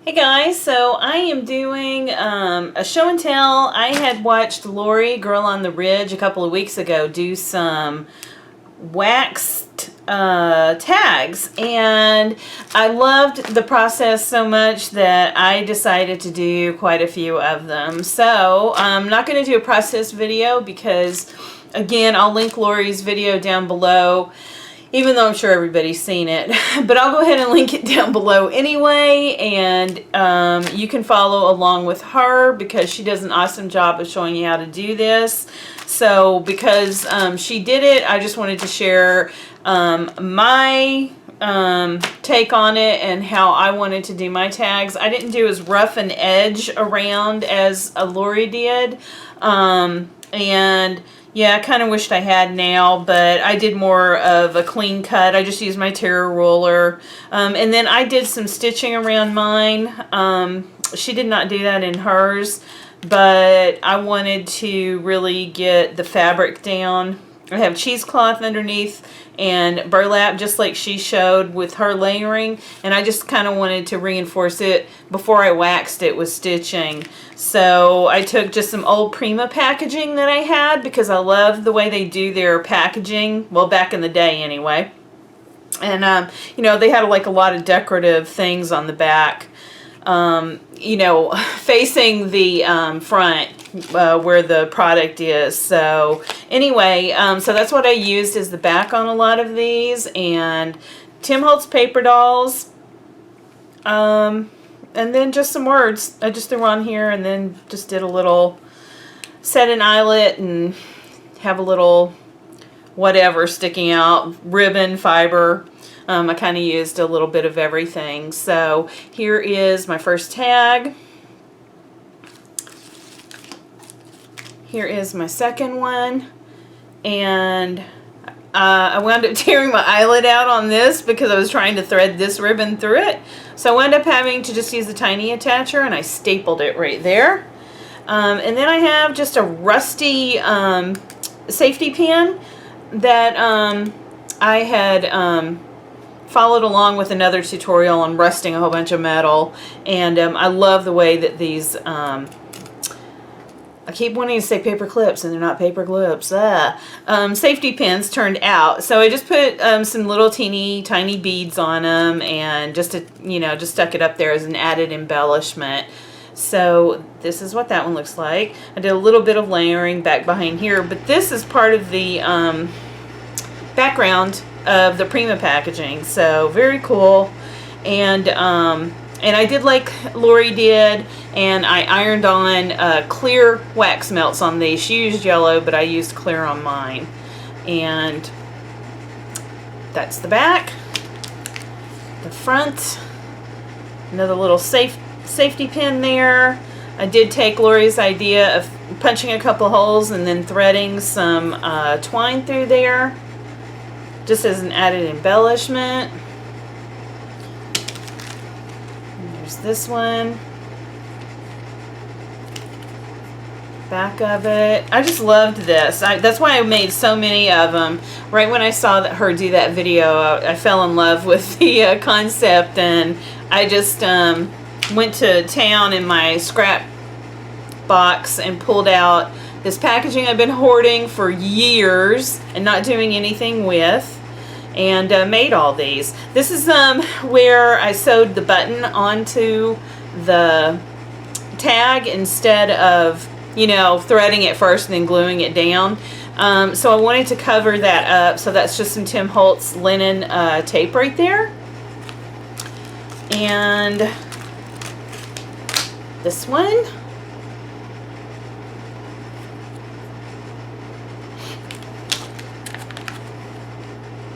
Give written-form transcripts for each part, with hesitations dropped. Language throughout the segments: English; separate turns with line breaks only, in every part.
Hey guys, so I am doing a show and tell. I had watched Laurie, Girl on the Ridge, a couple of weeks ago do some waxed tags, and I loved the process so much that I decided to do quite a few of them. So I'm not going to do a process video because, again, I'll link Laurie's video down below, even though I'm sure everybody's seen it. But I'll go ahead and link it down below anyway, and you can follow along with her because she does an awesome job of showing you how to do this. So because she did it, I just wanted to share my take on it and how I wanted to do my tags. I didn't do as rough an edge around as Laurie did, and yeah, I kind of wished I had now, but I did more of a clean cut. I just used my Terra roller. And then I did some stitching around mine. She did not do that in hers, but I wanted to really get the fabric down. I have cheesecloth underneath and burlap, just like she showed with her layering, and I just kind of wanted to reinforce it before I waxed it with stitching. So I took just some old Prima packaging that I had because I love the way they do their packaging, well, back in the day anyway. And you know, they had like a lot of decorative things on the back, you know, facing the front where the product is. So anyway, so that's what I used as the back on a lot of these, and Tim Holtz paper dolls, and then just some words I just threw on here, and then just did a little set an eyelet and have a little whatever sticking out, ribbon, fiber. I kind of used a little bit of everything. So here is my first tag. Here is my second one. And I wound up tearing my eyelet out on this because I was trying to thread this ribbon through it. So I wound up having to just use the tiny attacher, and I stapled it right there. And then I have just a rusty safety pin that I had followed along with another tutorial on rusting a whole bunch of metal, and I love the way that these I keep wanting to say paper clips, and they're not paper clips. Safety pins turned out. So I just put some little teeny tiny beads on them, and just to, you know, just stuck it up there as an added embellishment. So this is what that one looks like. I did a little bit of layering back behind here, but this is part of the background of the Prima packaging. So very cool. And I did like Laurie did, and I ironed on clear wax melts on these. She used yellow, but I used clear on mine. And that's the back. The front, another little safety pin there. I did take Laurie's idea of punching a couple holes and then threading some twine through there, just as an added embellishment. There's this one. Back of it. I just loved this. That's why I made so many of them. Right when I saw her do that video, I fell in love with the concept, and I just went to town in my scrap box and pulled out this packaging I've been hoarding for years and not doing anything with, and made all these. This is where I sewed the button onto the tag instead of, you know, threading it first and then gluing it down. So I wanted to cover that up. So that's just some Tim Holtz linen tape right there. And this one.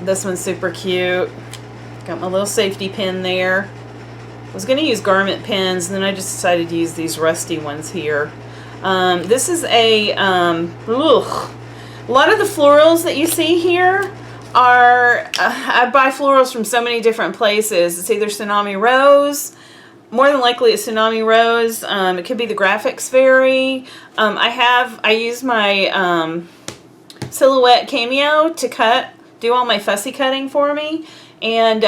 This one's super cute. Got my little safety pin there. I was going to use garment pins, and then I just decided to use these rusty ones here. This is a lot of the florals that you see here are, I buy florals from so many different places. It's either Tsunami Rose, more than likely it's Tsunami Rose. It could be the Graphics Fairy. I use my Silhouette Cameo to do all my fussy cutting for me, and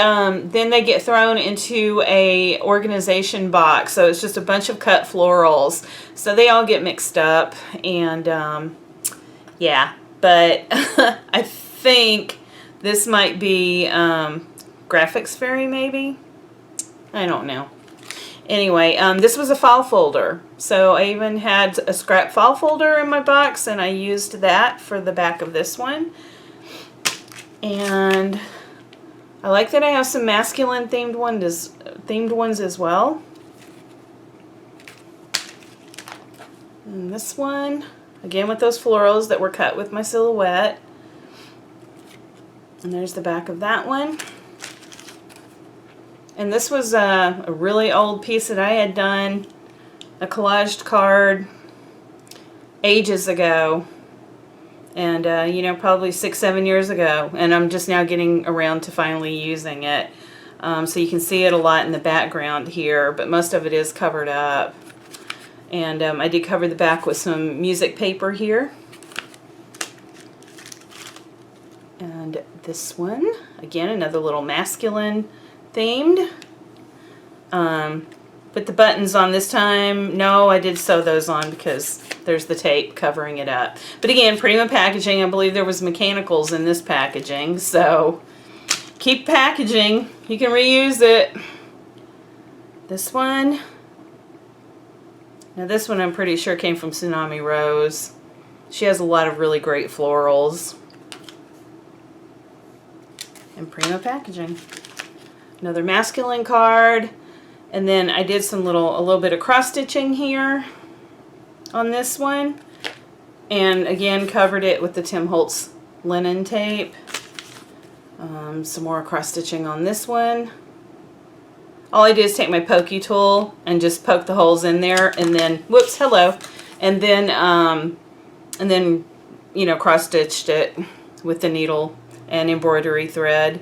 then they get thrown into a organization box. So it's just a bunch of cut florals. So they all get mixed up, and yeah, but I think this might be Graphics Fairy, maybe? I don't know. Anyway, this was a file folder. So I even had a scrap file folder in my box, and I used that for the back of this one. And I like that I have some masculine themed ones as well. And this one, again with those florals that were cut with my silhouette. And there's the back of that one. And this was a really old piece that I had done, a collaged card, ages ago. And, you know, probably 6-7 years ago. And I'm just now getting around to finally using it. So you can see it a lot in the background here, but most of it is covered up. And I did cover the back with some music paper here. And this one, again, another little masculine themed. Put the buttons on this time. No, I did sew those on because there's the tape covering it up. But again, Prima packaging. I believe there was mechanicals in this packaging. So keep packaging. You can reuse it. This one. Now this one I'm pretty sure came from Tsunami Rose. She has a lot of really great florals. And Prima packaging. Another masculine card. And then I did a little bit of cross stitching here on this one. And again, covered it with the Tim Holtz linen tape. Some more cross stitching on this one. All I did is take my pokey tool and just poke the holes in there, and then, whoops, hello. And then, you know, cross stitched it with the needle and embroidery thread.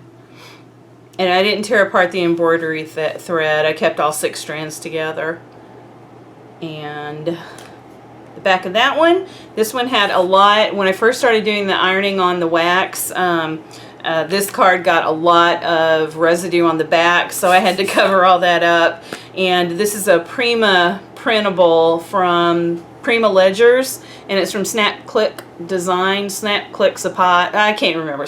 And I didn't tear apart the embroidery thread. I kept all 6 strands together. And the back of that one, this one had a lot. When I first started doing the ironing on the wax, this card got a lot of residue on the back, so I had to cover all that up. And this is a Prima printable from Prima Ledgers, and it's from Snap Click Design, Snap Click Supply. I can't remember.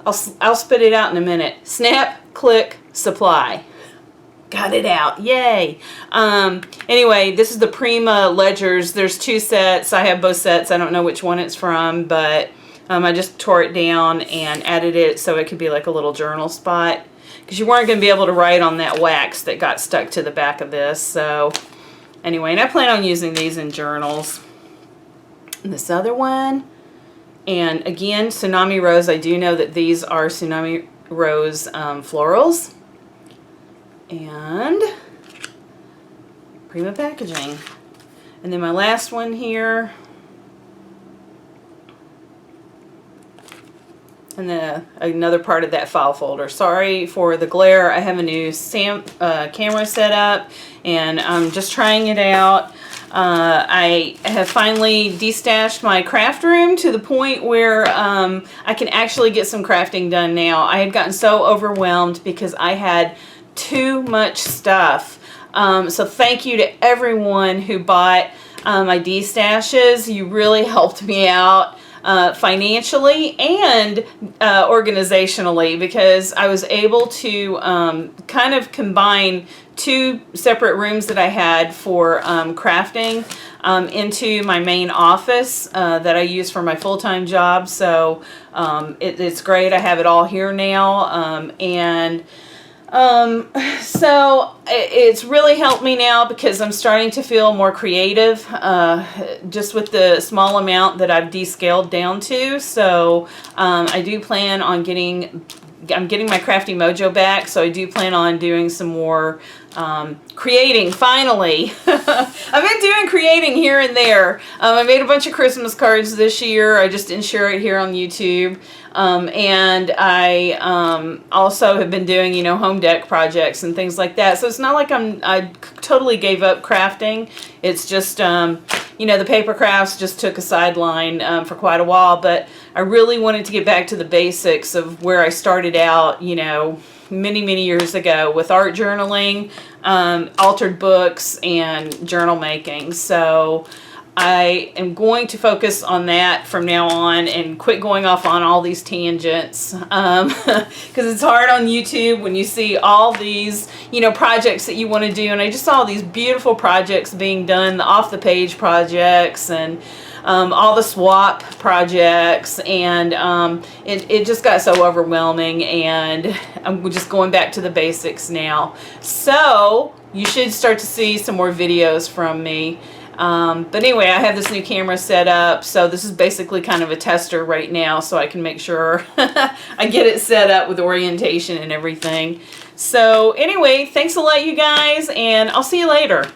I'll spit it out in a minute. Snap Click Supply. Got it out. Yay. Anyway, this is the Prima Ledgers. There's 2 sets. I have both sets. I don't know which one it's from, but I just tore it down and added it so it could be like a little journal spot, because you weren't going to be able to write on that wax that got stuck to the back of this. So anyway, and I plan on using these in journals. And this other one, and again, Tsunami Rose. I do know that these are Tsunami Rose florals. And Prima packaging. And then my last one here. And then another part of that file folder. Sorry for the glare. I have a new camera set up, and I'm just trying it out. I have finally destashed my craft room to the point where I can actually get some crafting done now. I had gotten so overwhelmed because I had too much stuff. So thank you to everyone who bought my destashes. You really helped me out. Financially and organizationally, because I was able to kind of combine 2 separate rooms that I had for crafting into my main office that I use for my full-time job. So it's great. I have it all here now, so it's really helped me now because I'm starting to feel more creative just with the small amount that I've descaled down to. So I do plan on I'm getting my crafty mojo back, so I do plan on doing some more creating, finally. I've been doing creating here and there. I made a bunch of Christmas cards this year. I just didn't share it here on YouTube. And I also have been doing, you know, home deck projects and things like that. So it's not like I totally gave up crafting. It's just, you know, the paper crafts just took a sideline for quite a while. But I really wanted to get back to the basics of where I started out, you know, many years ago with art journaling, altered books, and journal making. So I am going to focus on that from now on and quit going off on all these tangents, because it's hard on YouTube when you see all these, you know, projects that you want to do. And I just saw these beautiful projects being done, the off the page projects, and all the swap projects, and it just got so overwhelming, and I'm just going back to the basics now. So you should start to see some more videos from me. But anyway, I have this new camera set up, so this is basically kind of a tester right now, so I can make sure I get it set up with orientation and everything. So anyway, thanks a lot, you guys, and I'll see you later.